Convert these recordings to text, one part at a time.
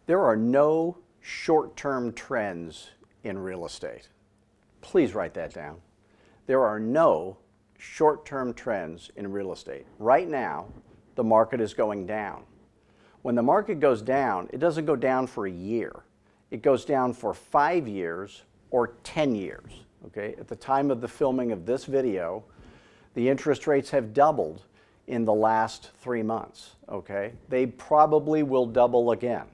There are no short-term trends in real estate. Please write that down. There are no short-term trends in real estate. Right now, the market is going down. When the market goes down, it doesn't go down for a year. It goes down for 5 years or 10 years. Okay? At the time of the filming of this video, the interest rates have doubled in the last 3 months. Okay? They probably will double again.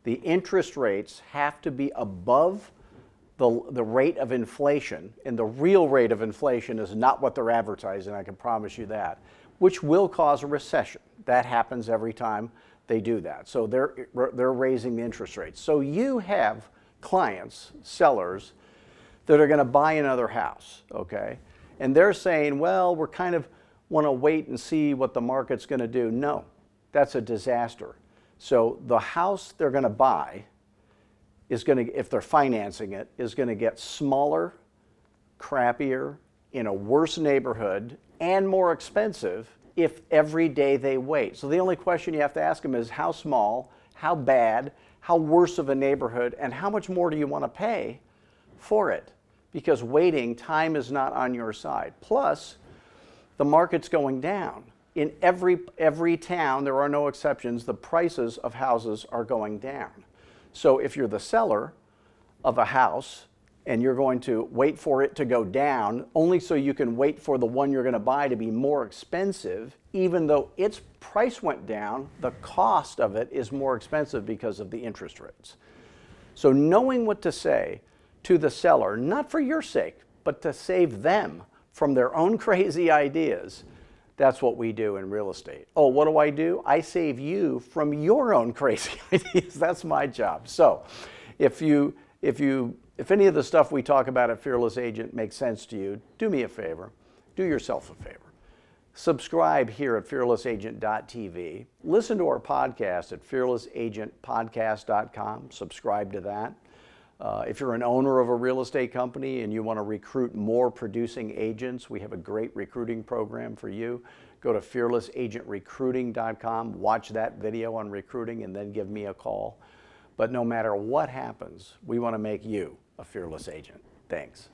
The interest rates have to be above the rate of inflation, and the real rate of inflation is not what they're advertising, I can promise you that, which will cause a recession. That happens every time they do that. So they're raising the interest rates. So you have clients, sellers, that are going to buy another house, okay? And they're saying, well, we're kind of want to wait and see what the market's going to do. No, that's a disaster. So the house they're going to buy is going to, if they're financing it, is going to get smaller, crappier, in a worse neighborhood, and more expensive if every day they wait. So the only question you have to ask them is how small, how bad, how worse of a neighborhood, and how much more do you want to pay for it? Because waiting, time is not on your side. Plus, the market's going down. In every town, there are no exceptions, the prices of houses are going down. So if you're the seller of a house and you're going to wait for it to go down only so you can wait for the one you're going to buy to be more expensive, even though its price went down, the cost of it is more expensive because of the interest rates. So knowing what to say to the seller, not for your sake, but to save them from their own crazy ideas, that's what we do in real estate. Oh, what do? I save you from your own crazy ideas. That's my job. So if any of the stuff we talk about at Fearless Agent makes sense to you, do me a favor. Do yourself a favor. Subscribe here at fearlessagent.tv. Listen to our podcast at fearlessagentpodcast.com. Subscribe to that. If you're an owner of a real estate company and you want to recruit more producing agents, we have a great recruiting program for you. Go to fearlessagentrecruiting.com, watch that video on recruiting, and then give me a call. But no matter what happens, we want to make you a fearless agent. Thanks.